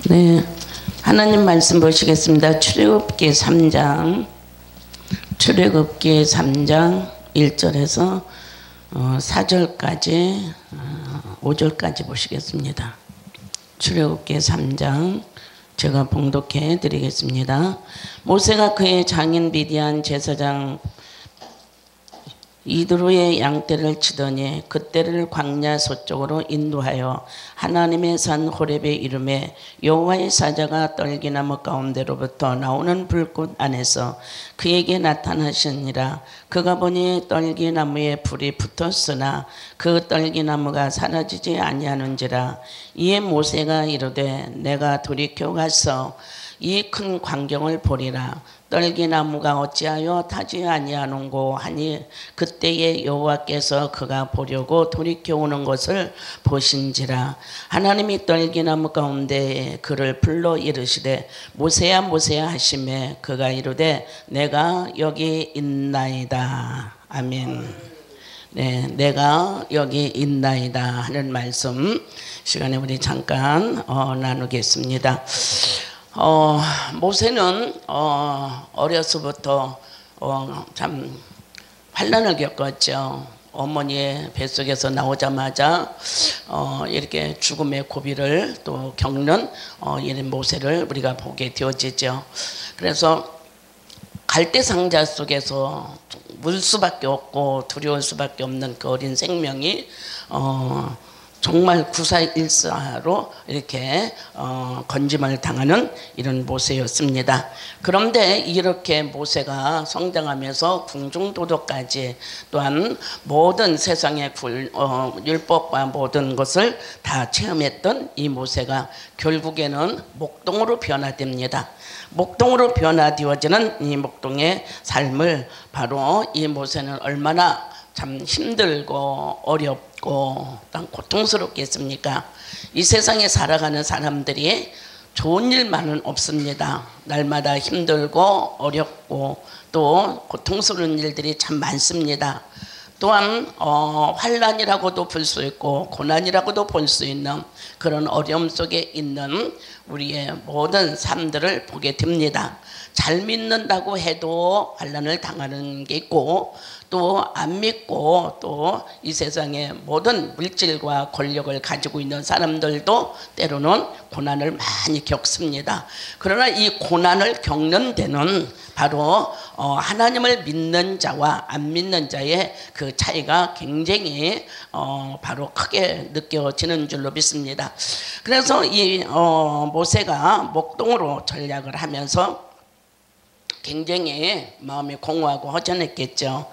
네, 하나님 말씀 보시겠습니다. 출애굽기 3장 1절에서 4절까지 5절까지 보시겠습니다. 출애굽기 3장 제가 봉독해 드리겠습니다. 모세가 그의 장인 미디안 제사장 이드로의 양떼를 치더니 그떼를 광야 서쪽으로 인도하여 하나님의 산 호렙에 이르매 여호와의 사자가 떨기나무 가운데로부터 나오는 불꽃 안에서 그에게 나타나시니라. 그가 보니 떨기나무에 불이 붙었으나 그 떨기나무가 사라지지 아니하는지라. 이에 모세가 이르되 내가 돌이켜 가서 이 큰 광경을 보리라. 떨기나무가 어찌하여 타지 아니하는고 하니 그때에 여호와께서 그가 보려고 돌이켜 오는 것을 보신지라. 하나님이 떨기나무 가운데 그를 불러 이르시되 모세야 모세야 하시매 그가 이르되 내가 여기 있나이다. 아멘. 네, 내가 여기 있나이다 하는 말씀 시간에 우리 잠깐 나누겠습니다. 모세는 어려서부터 참 환난을 겪었죠. 어머니의 뱃속에서 나오자마자 이렇게 죽음의 고비를 또 겪는 이런 모세를 우리가 보게 되어지죠. 그래서 갈대 상자 속에서 물 수밖에 없고 두려울 수밖에 없는 그 어린 생명이 정말 구사일사로 이렇게 건짐을 당하는 이런 모세였습니다. 그런데 이렇게 모세가 성장하면서 궁중도덕까지 또한 모든 세상의 율법과 모든 것을 다 체험했던 이 모세가 결국에는 목동으로 변화됩니다. 목동으로 변화되어지는 이 목동의 삶을 바로 이 모세는 얼마나 참 힘들고 어렵고 고통스럽겠습니까? 이 세상에 살아가는 사람들이 좋은 일만은 없습니다. 날마다 힘들고 어렵고 또 고통스러운 일들이 참 많습니다. 또한 환난이라고도 볼 수 있고 고난이라고도 볼 수 있는 그런 어려움 속에 있는 우리의 모든 삶들을 보게 됩니다. 잘 믿는다고 해도 환난을 당하는 게 있고 또 안 믿고 또 이 세상의 모든 물질과 권력을 가지고 있는 사람들도 때로는 고난을 많이 겪습니다. 그러나 이 고난을 겪는 데는 바로 하나님을 믿는 자와 안 믿는 자의 그 차이가 굉장히 바로 크게 느껴지는 줄로 믿습니다. 그래서 이 모세가 목동으로 전략을 하면서 굉장히 마음이 공허하고 허전했겠죠.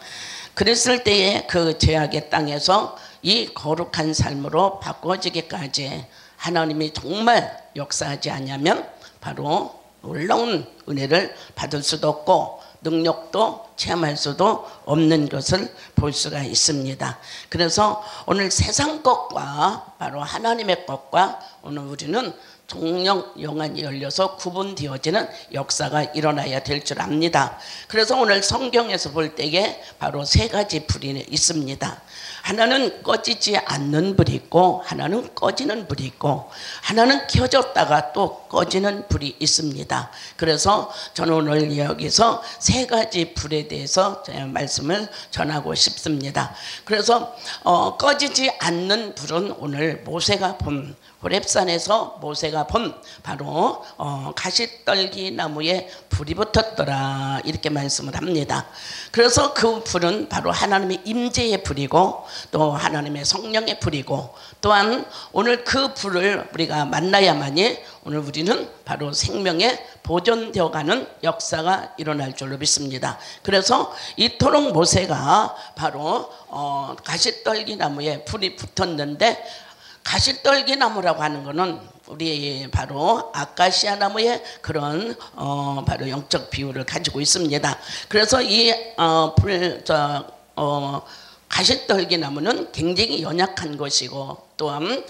그랬을 때에 그 죄악의 땅에서 이 거룩한 삶으로 바꿔지기까지 하나님이 정말 역사하지 않으면 바로 놀라운 은혜를 받을 수도 없고 능력도 체험할 수도 없는 것을 볼 수가 있습니다. 그래서 오늘 세상 것과 바로 하나님의 것과 오늘 우리는 종영 영안이 열려서 구분되어지는 역사가 일어나야 될 줄 압니다. 그래서 오늘 성경에서 볼 때에 바로 세 가지 불이 있습니다. 하나는 꺼지지 않는 불이 있고 하나는 꺼지는 불이 있고 하나는 켜졌다가 또 꺼지는 불이 있습니다. 그래서 저는 오늘 여기서 세 가지 불에 대해서 제 말씀을 전하고 싶습니다. 그래서 꺼지지 않는 불은 오늘 모세가 본 호렙산에서 모세가 본 바로 가시떨기 나무에 불이 붙었더라 이렇게 말씀을 합니다. 그래서 그 불은 바로 하나님의 임재의 불이고 또 하나님의 성령의 불이고 또한 오늘 그 불을 우리가 만나야만이 오늘 우리는 바로 생명에 보존되어 가는 역사가 일어날 줄로 믿습니다. 그래서 이토록 모세가 바로 가시떨기 나무에 불이 붙었는데 가시떨기 나무라고 하는 것은 우리 바로 아카시아 나무의 그런 바로 영적 비율을 가지고 있습니다. 그래서 이 가시떨기 나무는 굉장히 연약한 것이고 또한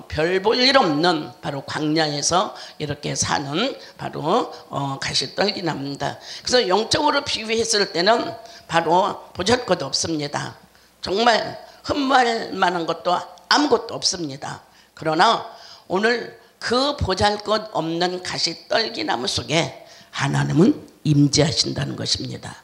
별 볼 일 없는 바로 광야에서 이렇게 사는 바로 가시떨기 나무입니다. 그래서 영적으로 비유했을 때는 바로 보잘것 없습니다. 정말 흠모할 만한 것도 아무것도 없습니다. 그러나 오늘 그 보잘것없는 가시떨기나무 속에 하나님은 임재하신다는 것입니다.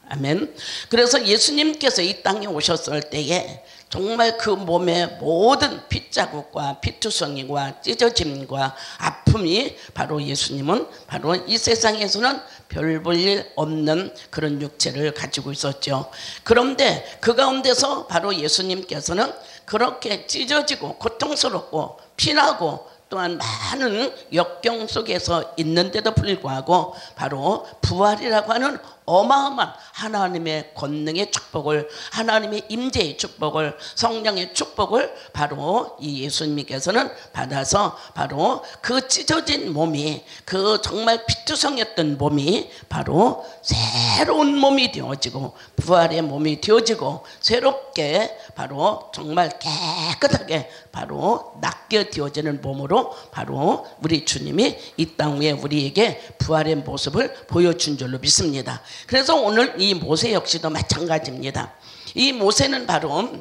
아멘. 그래서 예수님께서 이 땅에 오셨을 때에 정말 그 몸의 모든 핏자국과 피투성이와 찢어짐과 아픔이 바로 예수님은 바로 이 세상에서는 별 볼 일 없는 그런 육체를 가지고 있었죠. 그런데 그 가운데서 바로 예수님께서는 그렇게 찢어지고 고통스럽고 피나고 또한 많은 역경 속에서 있는데도 불구하고 바로 부활이라고 하는 어마어마한 하나님의 권능의 축복을, 하나님의 임재의 축복을, 성령의 축복을 바로 이 예수님께서는 받아서 바로 그 찢어진 몸이, 그 정말 피투성이었던 몸이 바로 새로운 몸이 되어지고 부활의 몸이 되어지고 새롭게 바로 정말 깨끗하게 바로 낫게 되어지는 몸으로 바로 우리 주님이 이 땅 위에 우리에게 부활의 모습을 보여준 줄로 믿습니다. 그래서 오늘 이 모세 역시도 마찬가지입니다. 이 모세는 바로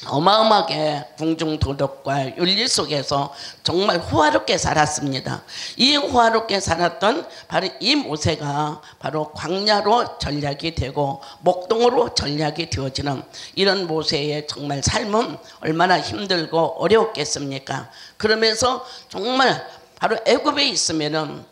어마어마하게 궁중도덕과 윤리 속에서 정말 호화롭게 살았습니다. 이 호화롭게 살았던 바로 이 모세가 바로 광야로 전략이 되고 목동으로 전략이 되어지는 이런 모세의 정말 삶은 얼마나 힘들고 어려웠겠습니까? 그러면서 정말 바로 애굽에 있으면은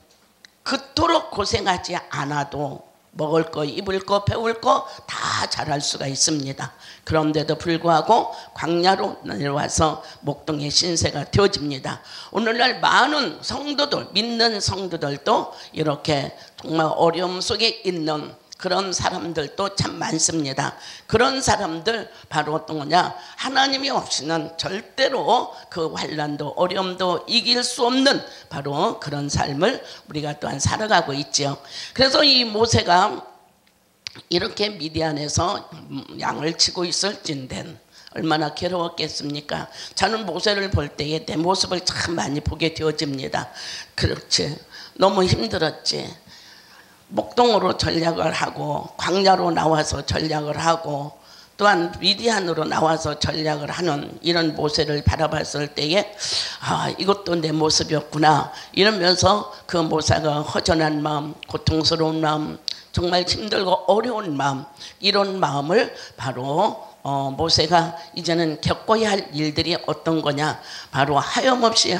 그토록 고생하지 않아도 먹을 거, 입을 거, 배울 거 다 잘할 수가 있습니다. 그런데도 불구하고 광야로 내려와서 목동의 신세가 되어집니다. 오늘날 많은 성도들, 믿는 성도들도 이렇게 정말 어려움 속에 있는 그런 사람들도 참 많습니다. 그런 사람들 바로 어떤 거냐? 하나님이 없이는 절대로 그 환난도 어려움도 이길 수 없는 바로 그런 삶을 우리가 또한 살아가고 있죠. 그래서 이 모세가 이렇게 미디안에서 양을 치고 있을진된 얼마나 괴로웠겠습니까? 저는 모세를 볼 때에 내 모습을 참 많이 보게 되어집니다. 그렇지, 너무 힘들었지. 목동으로 전략을 하고 광야로 나와서 전략을 하고 또한 미디안으로 나와서 전략을 하는 이런 모세를 바라봤을 때에 이것도 내 모습이었구나 이러면서 그 모세가 허전한 마음, 고통스러운 마음, 정말 힘들고 어려운 마음, 이런 마음을 바로 모세가 이제는 겪어야 할 일들이 어떤 거냐? 바로 하염없이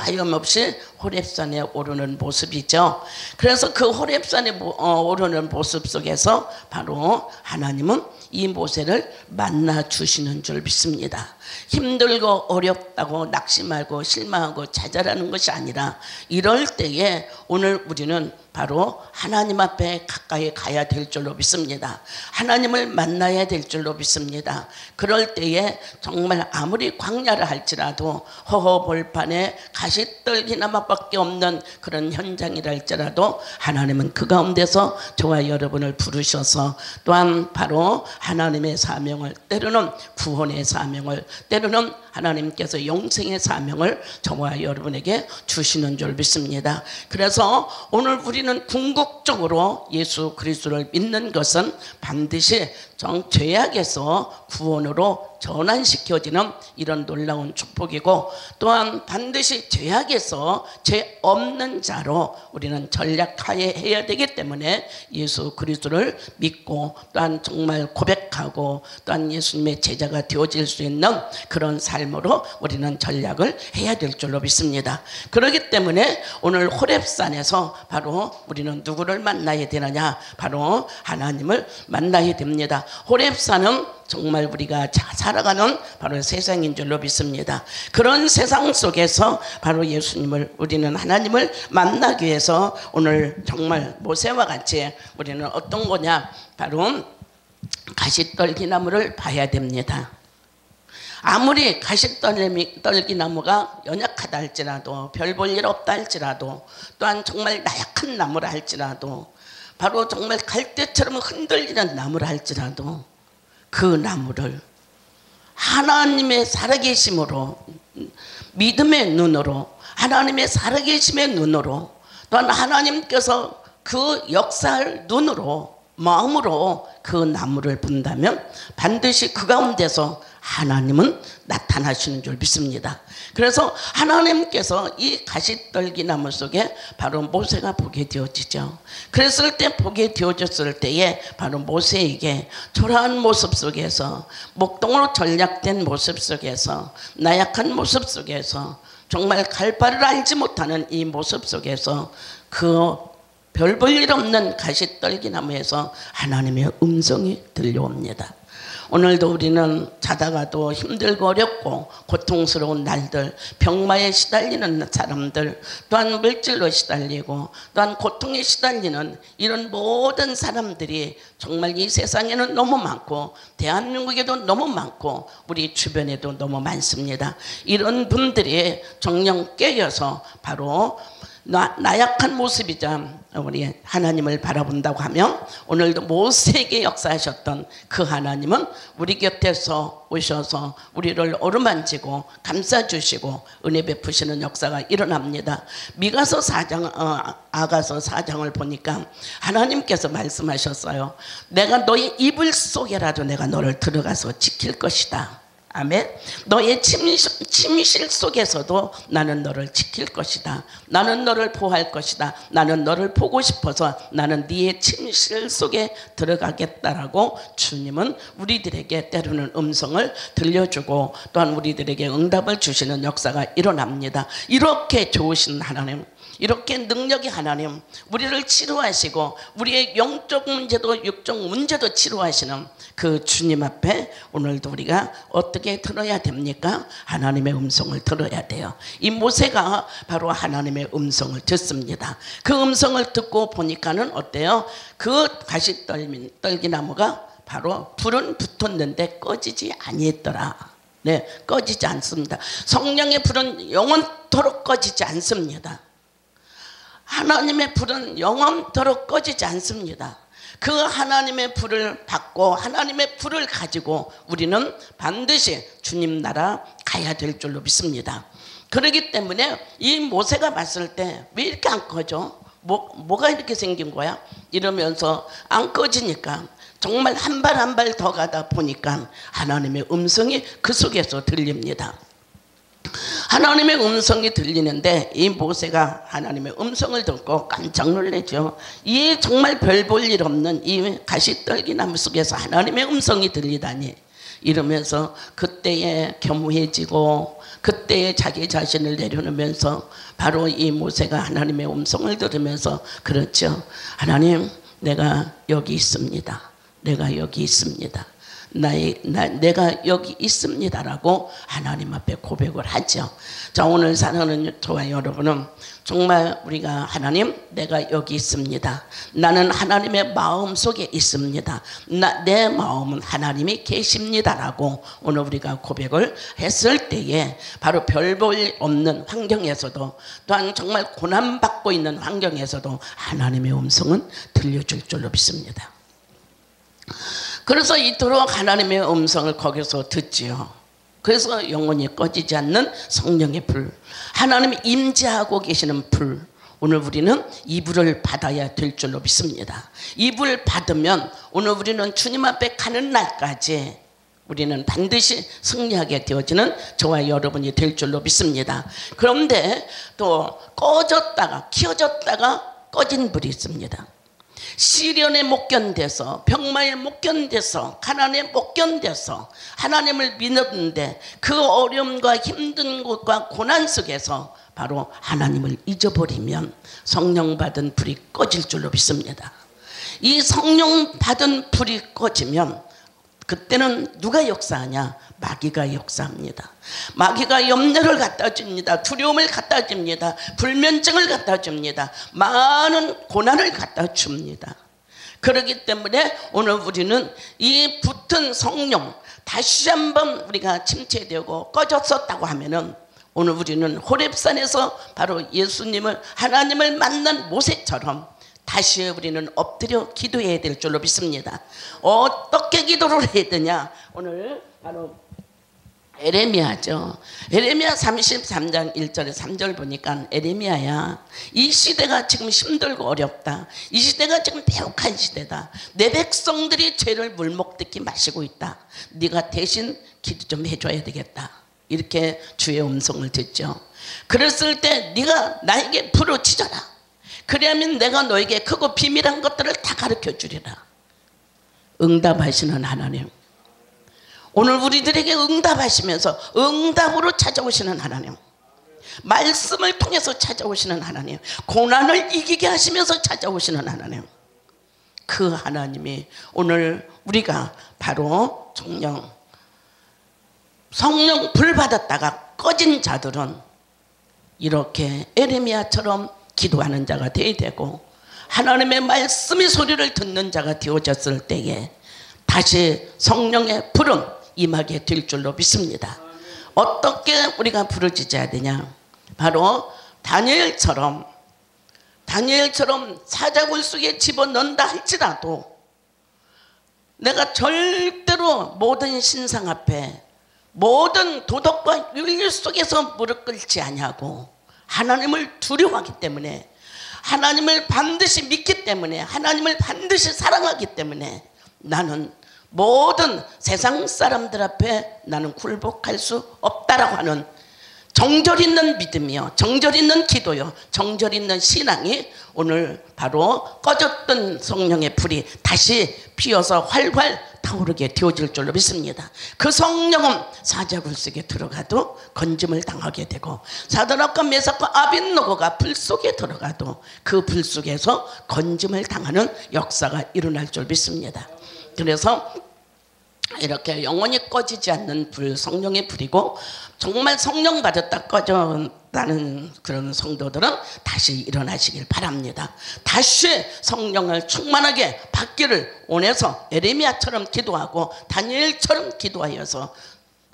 호렙산에 오르는 모습이죠. 그래서 그 호렙산에 오르는 모습 속에서 바로 하나님은 이 모세를 만나 주시는 줄 믿습니다. 힘들고 어렵다고 낙심하고 실망하고 좌절하는 것이 아니라 이럴 때에 오늘 우리는 바로 하나님 앞에 가까이 가야 될 줄로 믿습니다. 하나님을 만나야 될 줄로 믿습니다. 그럴 때에 정말 아무리 광야를 할지라도 허허벌판에 가시떨기나무밖에 없는 그런 현장이라 할지라도 하나님은 그 가운데서 저와 여러분을 부르셔서 또한 바로 하나님의 사명을, 때로는 구원의 사명을, 때로는 하나님께서 영생의 사명을 저와 여러분에게 주시는 줄 믿습니다. 그래서 오늘 우리는 궁극적으로 예수 그리스도를 믿는 것은 반드시 죄악에서 구원으로 전환시켜지는 이런 놀라운 축복이고, 또한 반드시 죄악에서 죄 없는 자로 우리는 전략하에 해야 되기 때문에 예수 그리스도를 믿고 또한 정말 고백하고 또한 예수님의 제자가 되어질 수 있는 그런 삶으로 우리는 전략을 해야 될 줄로 믿습니다. 그렇기 때문에 오늘 호렙산에서 바로 우리는 누구를 만나야 되느냐? 바로 하나님을 만나야 됩니다. 호렙산은 정말 우리가 살아가는 바로 세상인 줄로 믿습니다. 그런 세상 속에서 바로 예수님을, 우리는 하나님을 만나기 위해서 오늘 정말 모세와 같이 우리는 어떤 거냐? 바로 가시떨기나무를 봐야 됩니다. 아무리 가시떨기나무가 연약하다 할지라도, 별 볼 일 없다 할지라도, 또한 정말 나약한 나무라 할지라도, 바로 정말 갈대처럼 흔들리는 나무라 할지라도 그 나무를 하나님의 살아계심으로, 믿음의 눈으로, 하나님의 살아계심의 눈으로, 또한 하나님께서 그 역사할 눈으로, 마음으로 그 나무를 본다면 반드시 그 가운데서 하나님은 나타나시는 줄 믿습니다. 그래서 하나님께서 이 가시떨기나무 속에 바로 모세가 보게 되어지죠. 그랬을 때 보게 되어졌을 때에 바로 모세에게 초라한 모습 속에서 목동으로 전략된 모습 속에서 나약한 모습 속에서 정말 갈 바를 알지 못하는 이 모습 속에서 그 별 볼 일 없는 가시떨기나무에서 하나님의 음성이 들려옵니다. 오늘도 우리는 자다가도 힘들고 어렵고 고통스러운 날들, 병마에 시달리는 사람들, 또한 물질로 시달리고 또한 고통에 시달리는 이런 모든 사람들이 정말 이 세상에는 너무 많고 대한민국에도 너무 많고 우리 주변에도 너무 많습니다. 이런 분들이 정령 깨어서 바로 나약한 모습이자 우리 하나님을 바라본다고 하면 오늘도 모세에게 역사하셨던 그 하나님은 우리 곁에서 오셔서 우리를 어루만지고 감싸주시고 은혜 베푸시는 역사가 일어납니다. 미가서 4장, 아가서 4장을 보니까 하나님께서 말씀하셨어요. 내가 너의 이불 속에라도 내가 너를 들어가서 지킬 것이다. 아멘. 너의 침실 속에서도 나는 너를 지킬 것이다. 나는 너를 보호할 것이다. 나는 너를 보고 싶어서 나는 네의 침실 속에 들어가겠다라고 주님은 우리들에게 때로는 음성을 들려주고 또한 우리들에게 응답을 주시는 역사가 일어납니다. 이렇게 좋으신 하나님, 이렇게 능력의 하나님, 우리를 치료하시고 우리의 영적 문제도 육적 문제도 치료하시는 그 주님 앞에 오늘도 우리가 어떻게 들어야 됩니까? 하나님의 음성을 들어야 돼요. 이 모세가 바로 하나님의 음성을 듣습니다. 그 음성을 듣고 보니까는 어때요? 그 가시떨기나무가 바로 불은 붙었는데 꺼지지 아니했더라. 네, 꺼지지 않습니다. 성령의 불은 영원토록 꺼지지 않습니다. 하나님의 불은 영원토록 꺼지지 않습니다. 그 하나님의 불을 받고 하나님의 불을 가지고 우리는 반드시 주님 나라 가야 될 줄로 믿습니다. 그렇기 때문에 이 모세가 봤을 때 왜 이렇게 안 꺼져? 뭐가 이렇게 생긴 거야? 이러면서 안 꺼지니까 정말 한 발 한 발 더 가다 보니까 하나님의 음성이 그 속에서 들립니다. 하나님의 음성이 들리는데 이 모세가 하나님의 음성을 듣고 깜짝 놀라죠. 이 정말 별 볼 일 없는 이 가시떨기나무 속에서 하나님의 음성이 들리다니 이러면서 그때에 겸허해지고 그때에 자기 자신을 내려놓으면서 바로 이 모세가 하나님의 음성을 들으면서 그렇죠. 하나님, 내가 여기 있습니다. 내가 여기 있습니다. 내가 여기 있습니다라고 하나님 앞에 고백을 하죠. 자, 오늘 사랑하는 저와 여러분은 정말 우리가 하나님, 내가 여기 있습니다. 나는 하나님의 마음 속에 있습니다. 내 마음은 하나님이 계십니다라고 오늘 우리가 고백을 했을 때에 바로 별 볼 없는 환경에서도 또한 정말 고난받고 있는 환경에서도 하나님의 음성은 들려줄 줄로 믿습니다. 그래서 이토록 하나님의 음성을 거기서 듣지요. 그래서 영원히 꺼지지 않는 성령의 불, 하나님이 임재하고 계시는 불, 오늘 우리는 이 불을 받아야 될 줄로 믿습니다. 이 불을 받으면 오늘 우리는 주님 앞에 가는 날까지 우리는 반드시 승리하게 되어지는 저와 여러분이 될 줄로 믿습니다. 그런데 또 꺼졌다가 켜졌다가 꺼진 불이 있습니다. 시련에 못 견뎌서, 병마에 못 견뎌서, 가난에 못 견뎌서 하나님을 믿었는데 그 어려움과 힘든 것과 고난 속에서 바로 하나님을 잊어버리면 성령 받은 불이 꺼질 줄로 믿습니다. 이 성령 받은 불이 꺼지면 그때는 누가 역사하냐? 마귀가 역사합니다. 마귀가 염려를 갖다 줍니다. 두려움을 갖다 줍니다. 불면증을 갖다 줍니다. 많은 고난을 갖다 줍니다. 그렇기 때문에 오늘 우리는 이 붙은 성령 다시 한번 우리가 침체되고 꺼졌었다고 하면은 오늘 우리는 호렙산에서 바로 예수님을, 하나님을 만난 모세처럼 다시 우리는 엎드려 기도해야 될 줄로 믿습니다. 어떻게 기도를 해야 되냐? 오늘 바로 에레미야죠. 에레미야 33장 1절에 3절 보니까 에레미야야, 이 시대가 지금 힘들고 어렵다. 이 시대가 지금 배역한 시대다. 내 백성들이 죄를 물먹듯이 마시고 있다. 네가 대신 기도 좀 해줘야 되겠다. 이렇게 주의 음성을 듣죠. 그랬을 때 네가 나에게 부르짖어라. 그러면 내가 너에게 크고 비밀한 것들을 다 가르쳐 주리라. 응답하시는 하나님. 오늘 우리들에게 응답하시면서 응답으로 찾아오시는 하나님. 말씀을 통해서 찾아오시는 하나님. 고난을 이기게 하시면서 찾아오시는 하나님. 그 하나님이 오늘 우리가 바로 성령 불 받았다가 꺼진 자들은 이렇게 에레미야처럼 기도하는 자가 되어야 되고, 하나님의 말씀의 소리를 듣는 자가 되어졌을 때에 다시 성령의 불은 임하게 될 줄로 믿습니다. 어떻게 우리가 부르짖어야 되냐? 바로 다니엘처럼 사자굴 속에 집어넣는다 할지라도 내가 절대로 모든 신상 앞에 모든 도덕과 윤리 속에서 무릎 꿇지 아니하고 하나님을 두려워하기 때문에, 하나님을 반드시 믿기 때문에, 하나님을 반드시 사랑하기 때문에 나는 모든 세상 사람들 앞에 나는 굴복할 수 없다라고 하는 정절 있는 믿음이요, 정절 있는 기도요, 정절 있는 신앙이 오늘 바로 꺼졌던 성령의 불이 다시 피어서 활활 타오르게 되어질 줄로 믿습니다. 그 성령은 사자굴 속에 들어가도 건짐을 당하게 되고, 사드락과 메삭과 아벳느고가 불 속에 들어가도 그 불 속에서 건짐을 당하는 역사가 일어날 줄 믿습니다. 그래서 이렇게 영원히 꺼지지 않는 불, 성령의 불이고, 정말 성령 받았다 꺼졌다는 그런 성도들은 다시 일어나시길 바랍니다. 다시 성령을 충만하게 받기를 원해서 에레미야처럼 기도하고 다니엘처럼 기도하여서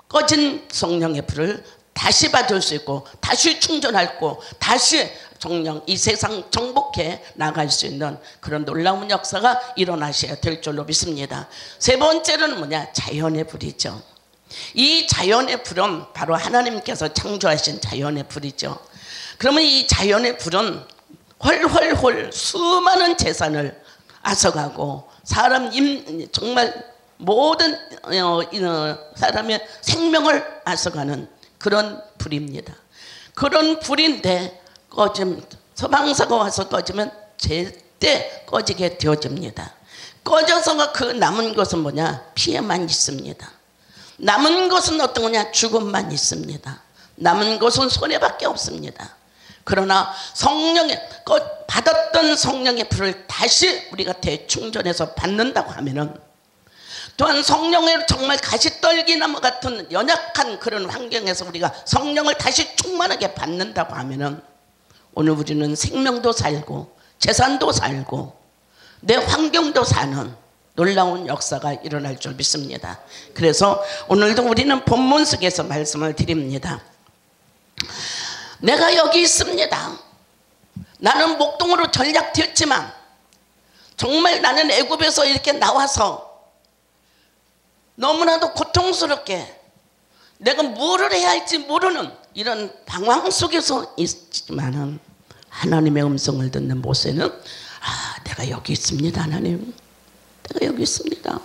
꺼진 성령의 불을 다시 받을 수 있고, 다시 충전하고, 다시 정령 이 세상 정복해 나갈 수 있는 그런 놀라운 역사가 일어나셔야 될 줄로 믿습니다. 세 번째는 뭐냐? 자연의 불이죠. 이 자연의 불은 바로 하나님께서 창조하신 자연의 불이죠. 그러면 이 자연의 불은 훨훨훨 수많은 재산을 앗아가고 정말 모든 사람의 생명을 앗아가는 그런 불입니다. 그런 불인데 소방사가 와서 꺼지면 제때 꺼지게 되어집니다. 꺼져서 그 남은 것은 뭐냐? 피해만 있습니다. 남은 것은 어떤 거냐? 죽음만 있습니다. 남은 것은 손해밖에 없습니다. 그러나 받았던 성령의 불을 다시 우리가 대충전해서 받는다고 하면은, 또한 성령의 정말 가시떨기나무 같은 연약한 그런 환경에서 우리가 성령을 다시 충만하게 받는다고 하면은, 오늘 우리는 생명도 살고 재산도 살고 내 환경도 사는 놀라운 역사가 일어날 줄 믿습니다. 그래서 오늘도 우리는 본문 속에서 말씀을 드립니다. 내가 여기 있습니다. 나는 목동으로 전락되었지만 정말 나는 애굽에서 이렇게 나와서 너무나도 고통스럽게 내가 뭐를 해야 할지 모르는 이런 방황 속에서 있지만은, 하나님의 음성을 듣는 모세는 내가 여기 있습니다. 하나님, 내가 여기 있습니다.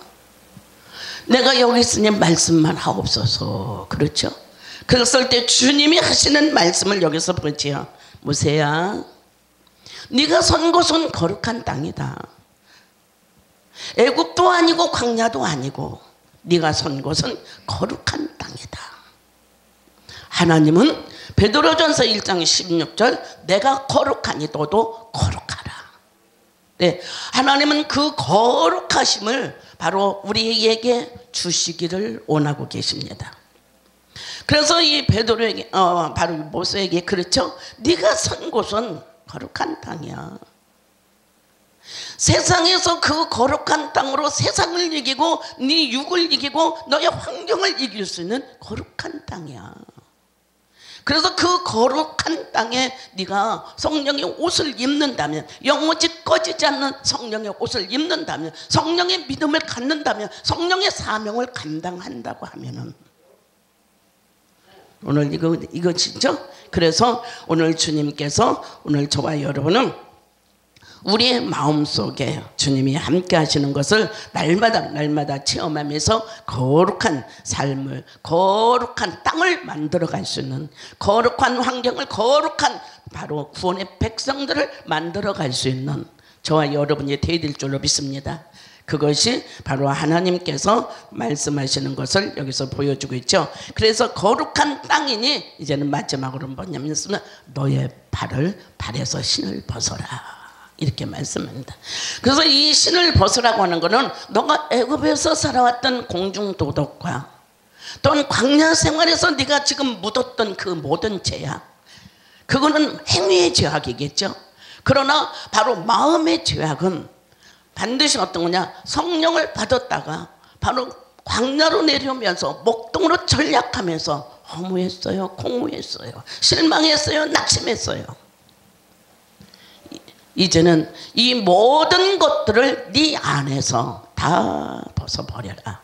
내가 여기 있으니 말씀만 하옵소서. 그렇죠? 그랬을 때 주님이 하시는 말씀을 여기서 보지요. 모세야, 네가 선 곳은 거룩한 땅이다. 애굽도 아니고 광야도 아니고 네가 선 곳은 거룩한 땅이다. 하나님은 베드로전서 1장 16절 내가 거룩하니 너도 거룩하라. 네, 하나님은 그 거룩하심을 바로 우리에게 주시기를 원하고 계십니다. 그래서 이 베드로에게 바로 모세에게 그렇죠? 네가 선 곳은 거룩한 땅이야. 세상에서 그 거룩한 땅으로 세상을 이기고 네 육을 이기고 너의 환경을 이길 수 있는 거룩한 땅이야. 그래서 그 거룩한 땅에 네가 성령의 옷을 입는다면, 영원히 꺼지지 않는 성령의 옷을 입는다면, 성령의 믿음을 갖는다면, 성령의 사명을 감당한다고 하면은, 오늘 이거 진짜. 그래서 오늘 주님께서 오늘 저와 여러분은 우리의 마음속에 주님이 함께 하시는 것을 날마다 체험하면서 거룩한 삶을, 거룩한 땅을 만들어 갈 수 있는, 거룩한 환경을, 거룩한 바로 구원의 백성들을 만들어 갈 수 있는 저와 여러분이 되어질 줄로 믿습니다. 그것이 바로 하나님께서 말씀하시는 것을 여기서 보여주고 있죠. 그래서 거룩한 땅이니 이제는 마지막으로 뭐냐면 너의 발에서 신을 벗어라, 이렇게 말씀합니다. 그래서 이 신을 벗으라고 하는 것은 너가 애굽에서 살아왔던 공중도덕과 또는 광야 생활에서 네가 지금 묻었던 그 모든 죄악, 그거는 행위의 죄악이겠죠. 그러나 바로 마음의 죄악은 반드시 어떤 거냐, 성령을 받았다가 바로 광야로 내려오면서 목동으로 전략하면서 허무했어요, 공허했어요, 실망했어요, 낙심했어요. 이제는 이 모든 것들을 네 안에서 다 벗어버려라.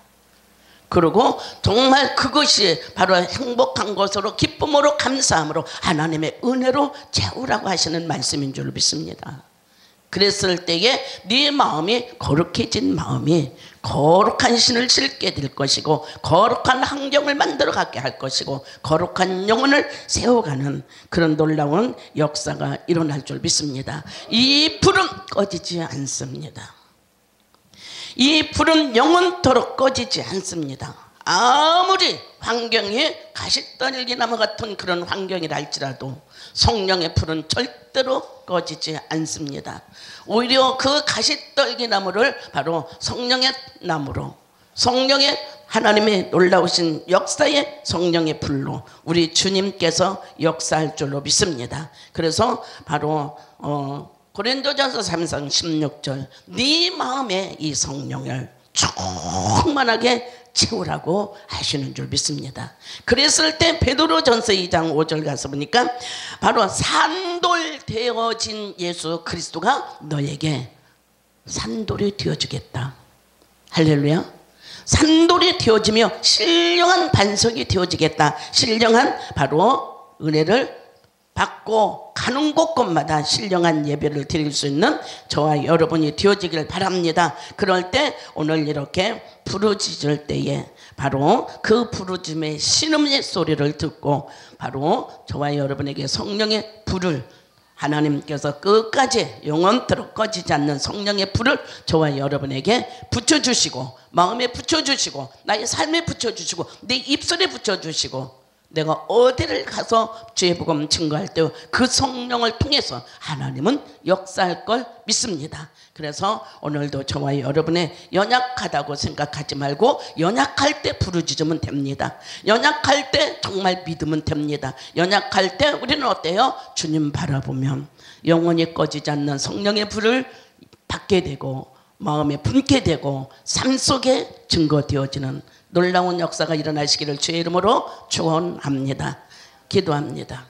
그리고 정말 그것이 바로 행복한 것으로, 기쁨으로, 감사함으로 하나님의 은혜로 채우라고 하시는 말씀인 줄 믿습니다. 그랬을 때에 네 마음이 거룩해진 마음이 거룩한 신을 실게 될 것이고, 거룩한 환경을 만들어 가게 할 것이고, 거룩한 영혼을 세워가는 그런 놀라운 역사가 일어날 줄 믿습니다. 이 불은 꺼지지 않습니다. 이 불은 영원토록 꺼지지 않습니다. 아무리 환경이 가시떨기나무 같은 그런 환경이라 할지라도 성령의 불은 절대로 꺼지지 않습니다. 오히려 그 가시떨기나무를 바로 성령의 나무로, 성령의 하나님의 놀라우신 역사의 성령의 불로 우리 주님께서 역사할 줄로 믿습니다. 그래서 바로 고린도전서 3장 16절 네 마음에 이 성령을 충만하게 채우라고 하시는 줄 믿습니다. 그랬을 때 베드로전서 2장 5절 가서 보니까 바로 산돌 되어진 예수 그리스도가 너에게 산돌이 되어주겠다. 할렐루야. 산돌이 되어지며 신령한 반석이 되어지겠다. 신령한 바로 은혜를 받고 가는 곳곳마다 신령한 예배를 드릴 수 있는 저와 여러분이 되어지길 바랍니다. 그럴 때 오늘 이렇게 부르짖을 때에 바로 그 부르짖음의 신음의 소리를 듣고 바로 저와 여러분에게 성령의 불을, 하나님께서 끝까지 영원토록 꺼지지 않는 성령의 불을 저와 여러분에게 붙여주시고, 마음에 붙여주시고, 나의 삶에 붙여주시고, 내 입술에 붙여주시고, 내가 어디를 가서 주의 복음 증거할 때 그 성령을 통해서 하나님은 역사할 걸 믿습니다. 그래서 오늘도 저와 여러분의 연약하다고 생각하지 말고 연약할 때 부르짖으면 됩니다. 연약할 때 정말 믿으면 됩니다. 연약할 때 우리는 어때요? 주님 바라보면 영원히 꺼지지 않는 성령의 불을 받게 되고 마음에 품게 되고 삶 속에 증거되어지는 놀라운 역사가 일어나시기를 주의 이름으로 축원합니다. 기도합니다.